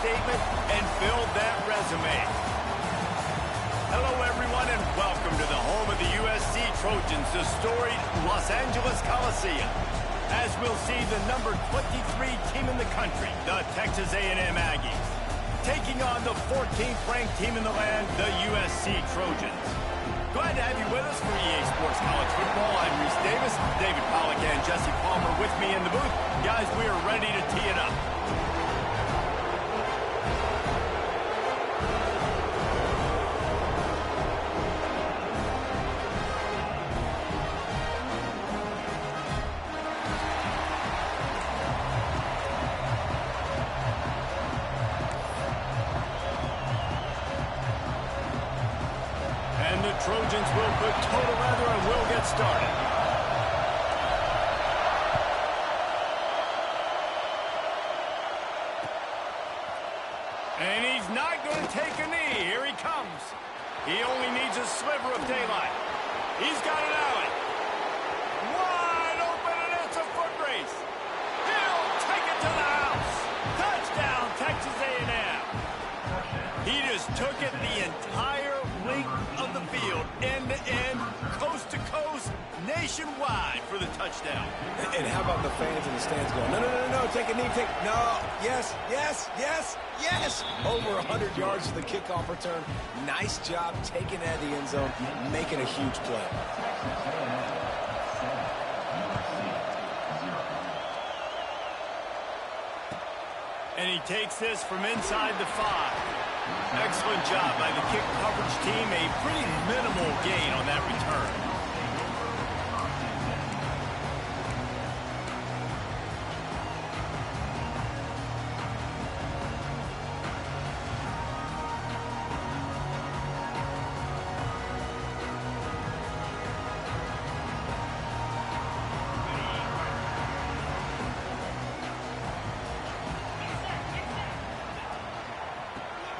statement and build that resume. Hello, everyone, and welcome to the home of the USC Trojans, the storied Los Angeles Coliseum. As we'll see the number 23 team in the country, the Texas A&M Aggies, taking on the 14th ranked team in the land, the USC Trojans. Glad to have you with us for EA Sports College Football. I'm Reese Davis, David Pollack, and Jesse Palmer with me in the booth. Guys, we are ready to tee it up. And the Trojans will put total leather and will get started. And he's not going to take a knee. Here he comes. He only needs a sliver of daylight. He's got an alley. Wide open, and it's a foot race. He'll take it to the house. Touchdown, Texas A&M. He just took it the entire length of the field, end-to-end, coast-to-coast, nationwide for the touchdown. And how about the fans in the stands going, no, take a knee, no, yes, yes, yes, yes. Over 100 yards to the kickoff return. Nice job taking that to the end zone, making a huge play. And he takes this from inside the 5. Excellent job by the kick coverage team. A pretty minimal gain on that return.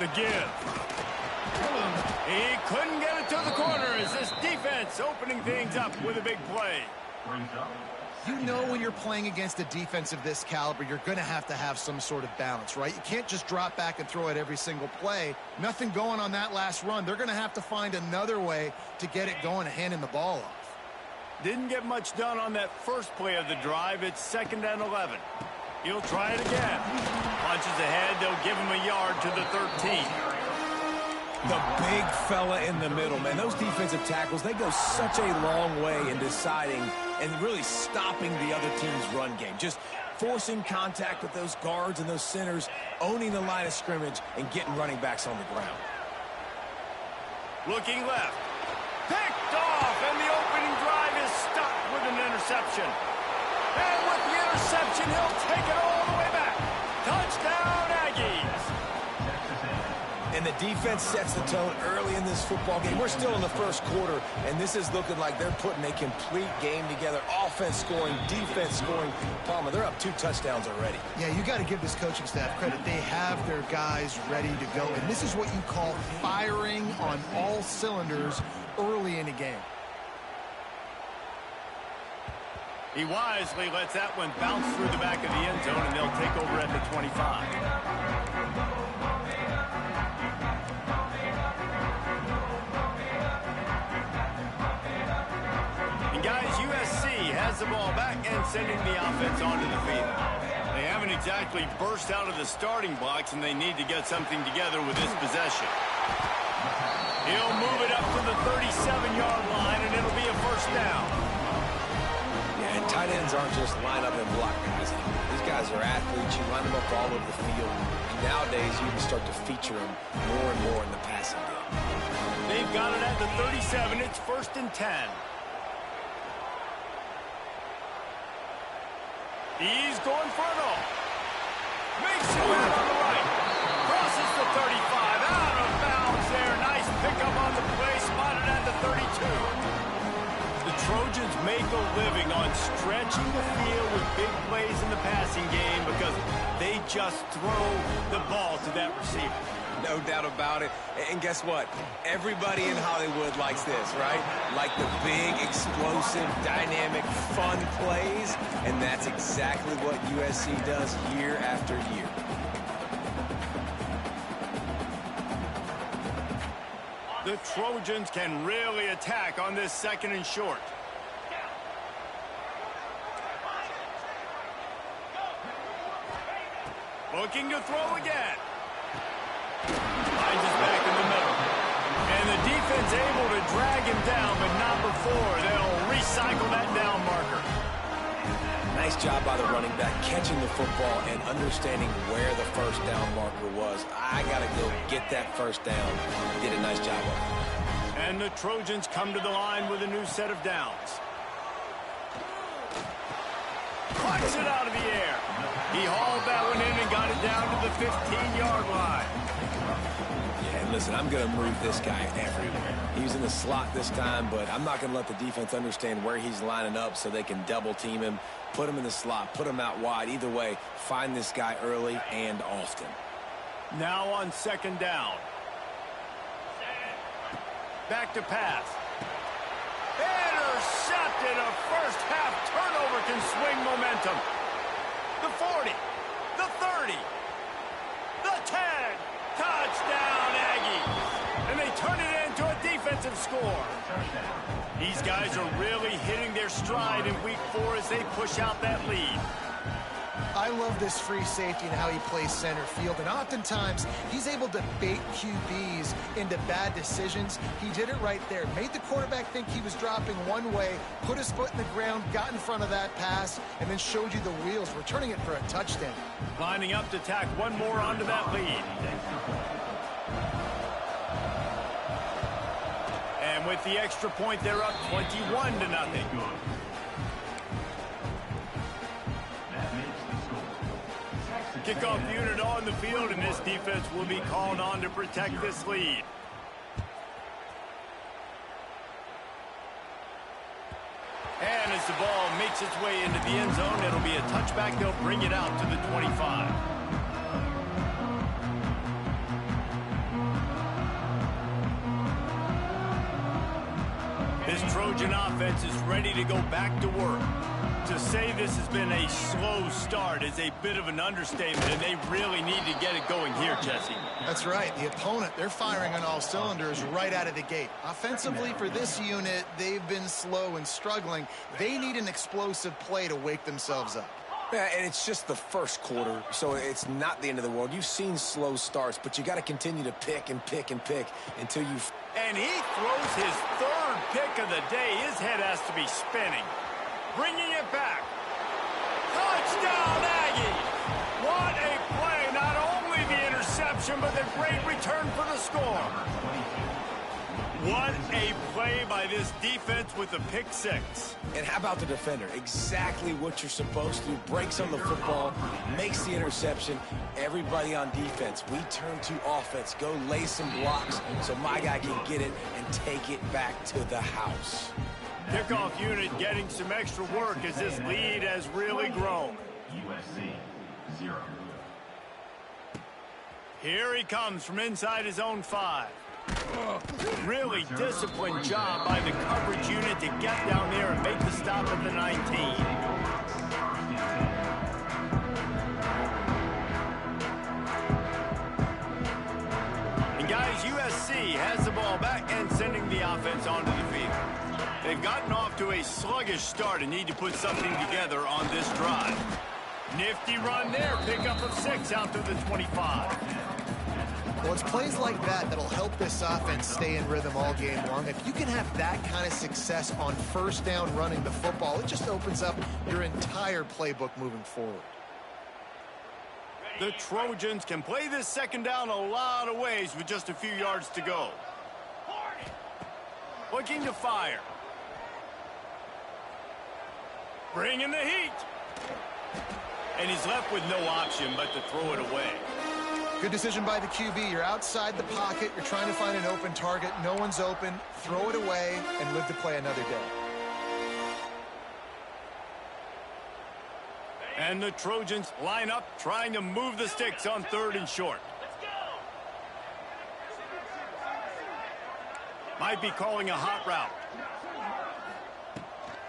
The give. He couldn't get it to the corner as this defense opening things up with a big play. You know when you're playing against a defense of this caliber, you're going to have some sort of balance, right? You can't just drop back and throw it every single play. Nothing going on that last run. They're going to have to find another way to get it going and handing the ball off. Didn't get much done on that first play of the drive. It's 2nd and 11. He'll try it again. Punches ahead. They'll give him a yard to the 13. The big fella in the middle, man. Those defensive tackles, they go such a long way in deciding and really stopping the other team's run game. Just forcing contact with those guards and those centers, owning the line of scrimmage, and getting running backs on the ground. Looking left. Picked off, and the opening drive is stopped with an interception. And with the interception, he'll take it all the way back. Touchdown, Aggies. And the defense sets the tone early in this football game. We're still in the first quarter, and this is looking like they're putting a complete game together. Offense scoring, defense scoring. Palmer, they're up 2 touchdowns already. Yeah, you got to give this coaching staff credit. They have their guys ready to go, and this is what you call firing on all cylinders early in a game. He wisely lets that one bounce through the back of the end zone, and they'll take over at the 25. And guys, USC has the ball back and sending the offense onto the field. They haven't exactly burst out of the starting blocks, and they need to get something together with this possession. He'll move it up to the 37-yard line, and it'll be a first down. And tight ends aren't just line up and block guys. These guys are athletes. You line them up all over the field. And nowadays, you can start to feature them more and more in the passing game. They've got it at the 37. It's 1st and 10. He's going for it all. Makes it out on the right. Crosses the 35. Out of bounds there. Nice pickup on the play. Spotted at the 32. The Trojans make a living on stretching the field with big plays in the passing game because they just throw the ball to that receiver. No doubt about it. And guess what? Everybody in Hollywood likes this, right? Like the big, explosive, dynamic, fun plays. And that's exactly what USC does year after year. The Trojans can really attack on this 2nd and short. Looking to throw again. Finds his back in the middle. And the defense able to drag him down, but not before. They'll recycle that down marker. Nice job by the running back, catching the football and understanding where the first down marker was. I got to go get that first down. Did a nice job of it. And the Trojans come to the line with a new set of downs. Clutches it out of the air. He hauled that one in and got it down to the 15-yard line. Yeah, and listen, I'm going to move this guy everywhere. He's in the slot this time, but I'm not going to let the defense understand where he's lining up so they can double team him, put him in the slot, put him out wide. Either way, find this guy early and often. Now on 2nd down. Back to pass. Intercepted. A first-half turnover can swing momentum. The 40, the 30, the 10. Touchdown, Aggies. And they turn it into a defensive score. These guys are really hitting their stride in week 4 as they push out that lead. I love this free safety and how he plays center field, and oftentimes he's able to bait QBs into bad decisions. He did it right there. Made the quarterback think he was dropping one way, put his foot in the ground, got in front of that pass, and then showed you the wheels, returning it for a touchdown. Lining up to tack one more onto that lead. And with the extra point, they're up 21-0. Kickoff unit on the field, and this defense will be called on to protect this lead. And as the ball makes its way into the end zone, it'll be a touchback. They'll bring it out to the 25. This Trojan offense is ready to go back to work. To say this has been a slow start is a bit of an understatement, and they really need to get it going here, Jesse. That's right. The opponent, they're firing on all cylinders right out of the gate. Offensively, for this unit, they've been slow and struggling. They need an explosive play to wake themselves up. Yeah, and it's just the first quarter, so it's not the end of the world. You've seen slow starts, but you got to continue to pick and pick and pick until you... And he throws his 3rd pick of the day. His head has to be spinning. Bringing it back. Touchdown, Aggies! What a play. Not only the interception, but the great return for the score. What a play by this defense with the pick 6. And how about the defender? Exactly what you're supposed to do. Breaks on the football, makes the interception. Everybody on defense, we turn to offense. Go lay some blocks so my guy can get it and take it back to the house. Kickoff unit getting some extra work as this lead has really grown. USC 0. Here he comes from inside his own 5. Really disciplined job by the coverage unit to get down there and make the stop at the 19. And guys, USC has the ball back and sending the offense onto the field. They've gotten off to a sluggish start and need to put something together on this drive. Nifty run there, pickup of 6 out to the 25. Well, it's plays like that that'll help this offense stay in rhythm all game long. If you can have that kind of success on first down running the football, it just opens up your entire playbook moving forward. The Trojans can play this 2nd down a lot of ways with just a few yards to go. Looking to fire. Bringing the heat. And he's left with no option but to throw it away. Good decision by the QB. You're outside the pocket. You're trying to find an open target. No one's open. Throw it away and live to play another day. And the Trojans line up, trying to move the sticks on 3rd and short. Might be calling a hot route.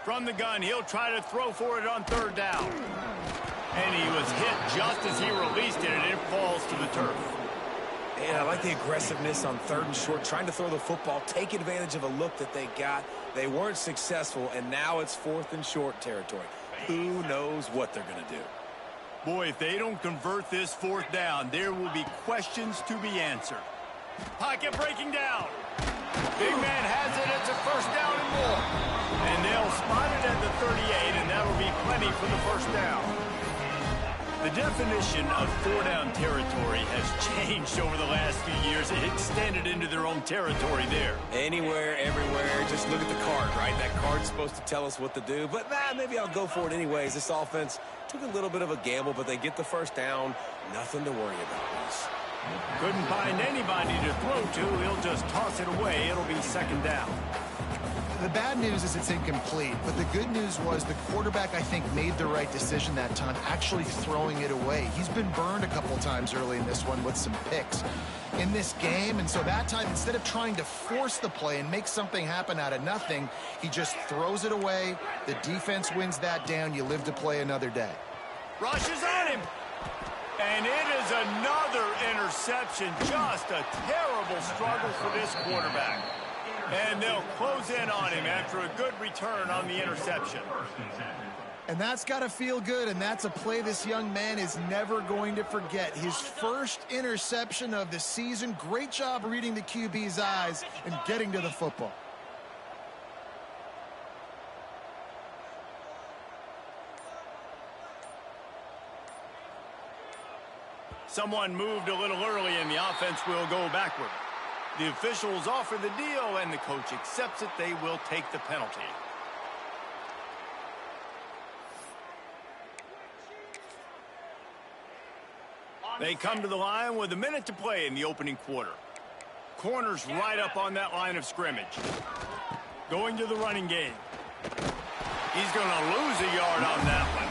From the gun, he'll try to throw for it on 3rd down. And he was hit just as he released it, and it falls to the turf. And I like the aggressiveness on 3rd and short, trying to throw the football, take advantage of a look that they got. They weren't successful, and now it's 4th and short territory. Who knows what they're going to do? Boy, if they don't convert this 4th down, there will be questions to be answered. Pocket breaking down. Big man has it. It's a 1st down and more. And they'll spot it at the 38, and that'll be plenty for the 1st down. The definition of 4-down territory has changed over the last few years. It extended into their own territory there. Anywhere, everywhere, just look at the card, right? That card's supposed to tell us what to do, but maybe I'll go for it anyways. This offense took a little bit of a gamble, but they get the 1st down. Nothing to worry about, Reese. Couldn't find anybody to throw to. He'll just toss it away. It'll be 2nd down. The bad news is it's incomplete, but the good news was the quarterback, I think, made the right decision that time, actually throwing it away. He's been burned a couple times early in this one with some picks in this game, and so that time, instead of trying to force the play and make something happen out of nothing, he just throws it away. The defense wins that down. You live to play another day. Rushes on him. And it is another interception. Just a terrible struggle for this quarterback. And they'll close in on him after a good return on the interception. And that's got to feel good, and that's a play this young man is never going to forget. His 1st interception of the season. Great job reading the QB's eyes and getting to the football. Someone moved a little early, and the offense will go backward. The officials offer the deal, and the coach accepts it. They will take the penalty. They come to the line with a minute to play in the opening quarter. Corners right up on that line of scrimmage. Going to the running game. He's going to lose a yard on that one.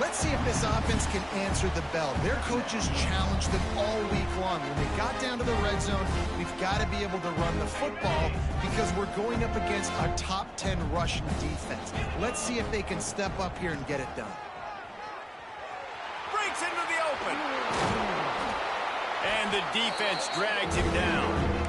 Let's see if this offense can answer the bell. Their coaches challenged them all week long. When they got down to the red zone, we've got to be able to run the football because we're going up against a top 10 rushing defense. Let's see if they can step up here and get it done. Breaks into the open. And the defense drags him down.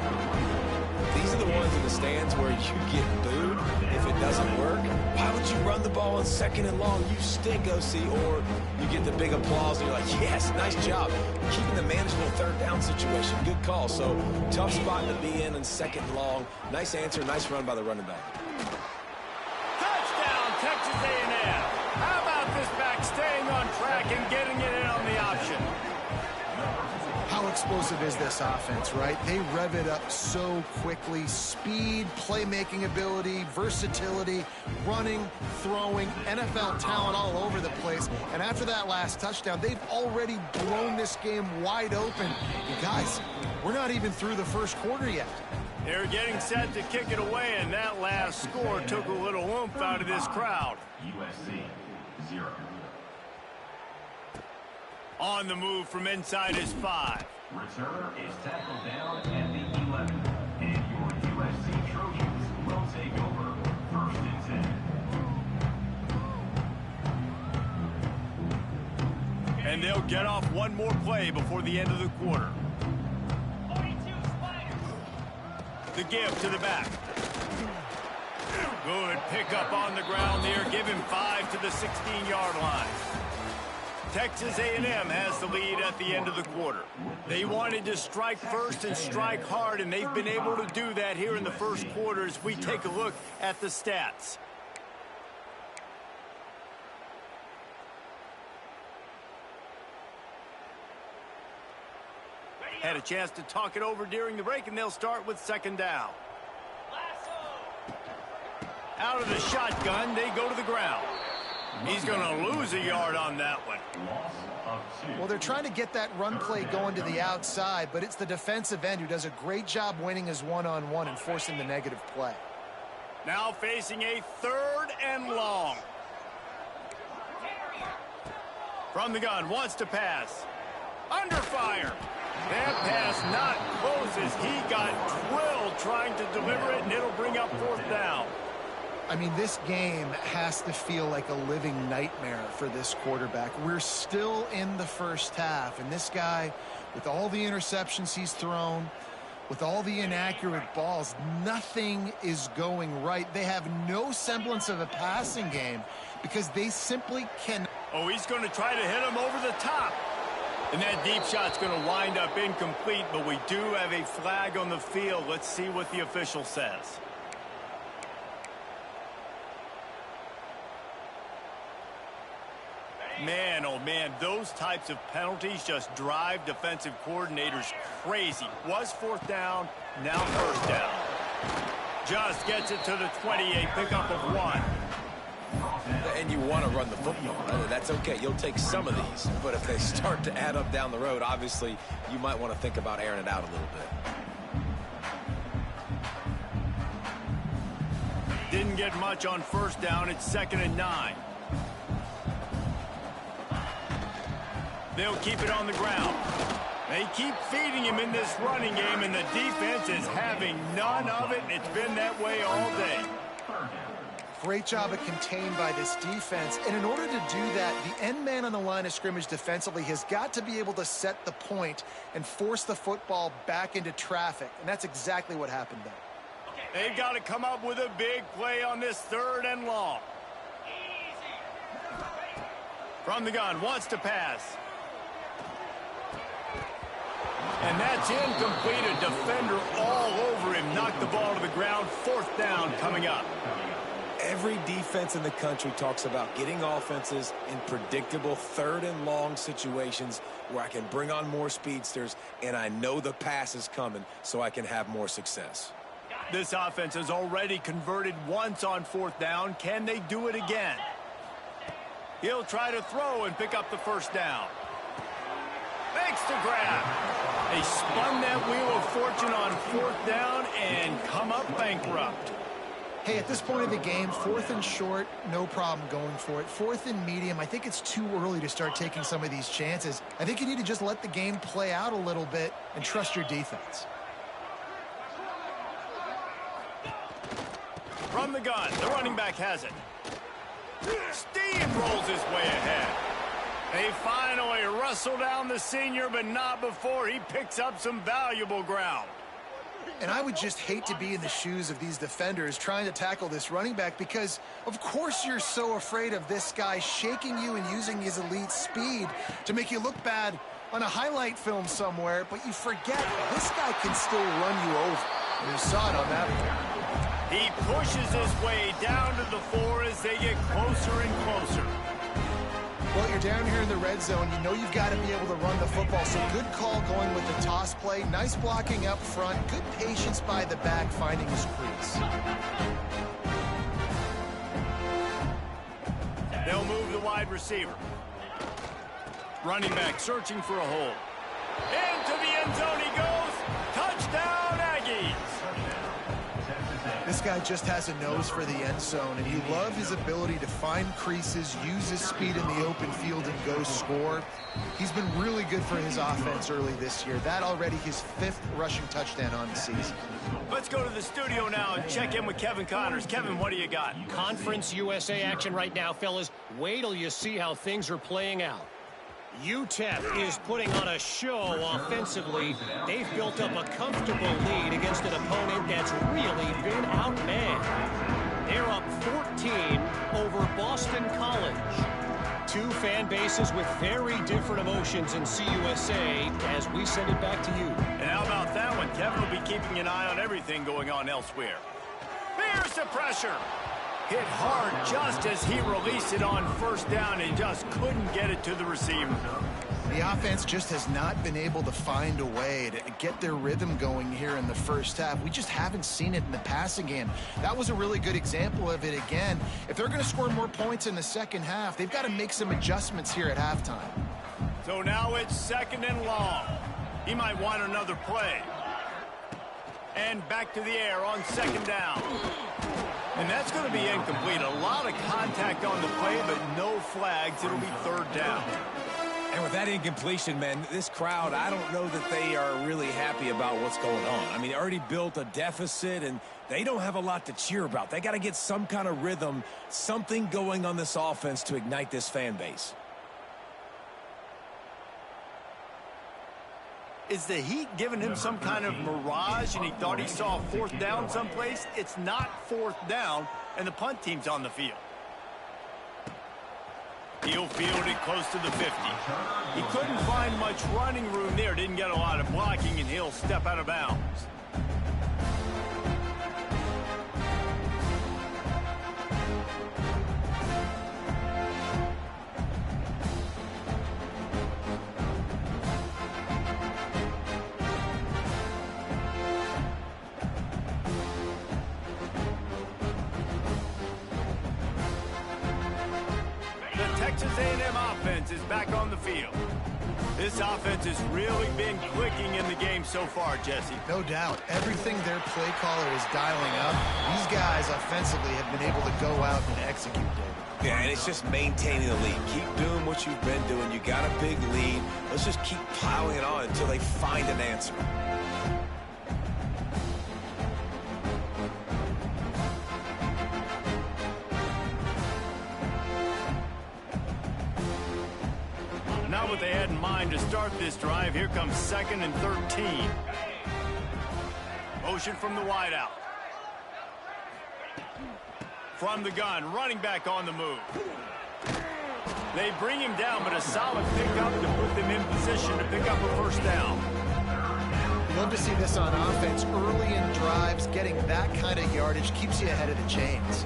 These are the ones in the stands where you get booed if it doesn't work. Why would you run the ball on 2nd and long? You stink, OC. Or you get the big applause and you're like, yes, nice job. Keeping the manageable 3rd down situation. Good call. So tough spot to be in 2nd and long. Nice answer. Nice run by the running back. Touchdown, Texas A&M. How about this back staying on track and getting it in on the option? How explosive is this offense, right? They rev it up so quickly. Speed, playmaking ability, versatility, running, throwing, NFL talent all over the place. And after that last touchdown, they've already blown this game wide open. And guys, we're not even through the 1st quarter yet. They're getting set to kick it away, and that last score took a little oomph out of this crowd. USC 0. On the move from inside his 5. Returner is tackled down at the 11. And your USC Trojans will take over 1st and 10. And they'll get off one more play before the end of the quarter. The give to the back. Good pickup on the ground there. Give him 5 to the 16-yard line. Texas A&M has the lead at the end of the quarter. They wanted to strike first and strike hard, and they've been able to do that here in the 1st quarter as we take a look at the stats. Had a chance to talk it over during the break, and they'll start with 2nd down. Out of the shotgun, they go to the ground. He's going to lose a yard on that one. Well, they're trying to get that run play going to the outside, but it's the defensive end who does a great job winning his one-on-one and forcing the negative play. Now facing a 3rd and long. From the gun, wants to pass. Under fire. That pass not close as he got drilled trying to deliver it, and it'll bring up 4th down. I mean, this game has to feel like a living nightmare for this quarterback. We're still in the first half, and this guy, with all the interceptions he's thrown, with all the inaccurate balls, nothing is going right. They have no semblance of a passing game because they simply cannot. Oh, he's going to try to hit him over the top. And that deep shot's going to wind up incomplete, but we do have a flag on the field. Let's see what the official says. Man, oh man, those types of penalties just drive defensive coordinators crazy. Was fourth down, now first down. Just gets it to the 28, pickup of 1. And you want to run the football. That's okay. You'll take some of these. But if they start to add up down the road, obviously, you might want to think about airing it out a little bit. Didn't get much on first down. It's 2nd and 9. They'll keep it on the ground. They keep feeding him in this running game, and the defense is having none of it, and it's been that way all day. Great job of contained by this defense. And in order to do that, the end man on the line of scrimmage defensively has got to be able to set the point and force the football back into traffic. And that's exactly what happened there. They've got to come up with a big play on this 3rd and long. From the gun, wants to pass. And that's incomplete. A defender all over him. Knocked the ball to the ground. 4th down coming up. Every defense in the country talks about getting offenses in predictable 3rd and long situations where I can bring on more speedsters and I know the pass is coming so I can have more success. This offense has already converted once on 4th down. Can they do it again? He'll try to throw and pick up the 1st down. Makes the grab. They spun that wheel of fortune on 4th down and come up bankrupt. Hey, at this point of the game, 4th and short, no problem going for it. 4th and medium, I think it's too early to start taking some of these chances. I think you need to just let the game play out a little bit and trust your defense. From the gun, the running back has it. Steamrolls his way ahead. They finally wrestle down the senior, but not before he picks up some valuable ground. And I would just hate to be in the shoes of these defenders trying to tackle this running back because, of course, you're so afraid of this guy shaking you and using his elite speed to make you look bad on a highlight film somewhere, but you forget this guy can still run you over. And you saw it on that one. He pushes his way down to the 4 as they get closer and closer. Well, you're down here in the red zone. You know you've got to be able to run the football. So good call going with the toss play. Nice blocking up front. Good patience by the back finding his crease. They'll move the wide receiver. Running back searching for a hole. Into the end zone he goes. Touchdown, Aggies. This guy just has a nose for the end zone, and you love his ability to find creases, use his speed in the open field, and go score. He's been really good for his offense early this year. That already his 5th rushing touchdown on the season. Let's go to the studio now and check in with Kevin Connors. Kevin, what do you got? Conference USA action right now, fellas. Wait till you see how things are playing out. UTEP is putting on a show offensively. They've built up a comfortable lead against an opponent that's really been outmanned. They're up 14 over Boston College. 2 fan bases with very different emotions in CUSA as we send it back to you. And how about that one? Kevin will be keeping an eye on everything going on elsewhere. Here's the pressure. Hit hard just as he released it on 1st down and just couldn't get it to the receiver. The offense just has not been able to find a way to get their rhythm going here in the first half. We just haven't seen it in the passing game. That was a really good example of it again. If they're going to score more points in the second half, they've got to make some adjustments here at halftime. So now it's 2nd and long. He might want another play. And back to the air on 2nd down. And that's going to be incomplete. A lot of contact on the play, but no flags. It'll be 3rd down. And with that incompletion, man, this crowd, I don't know that they are really happy about what's going on. I mean, they already built a deficit, and they don't have a lot to cheer about. They got to get some kind of rhythm, something going on this offense to ignite this fan base. Is the heat giving him some kind of mirage and he thought he saw a fourth down someplace? It's not fourth down, and the punt team's on the field. He'll field it close to the 50. He couldn't find much running room there. Didn't get a lot of blocking, and he'll step out of bounds. Texas A&M offense is back on the field. This offense has really been clicking in the game so far, Jesse. No doubt. Everything their play caller is dialing up, these guys offensively have been able to go out and execute, David. Yeah, and it's just maintaining the lead. Keep doing what you've been doing. You got a big lead. Let's just keep piling it on until they find an answer. Not what they had in mind to start this drive. Here comes 2nd and 13. Motion from the wideout. From the gun, running back on the move. They bring him down, but a solid pickup to put them in position to pick up a first down. You love to see this on offense. Early in drives, getting that kind of yardage keeps you ahead of the chains.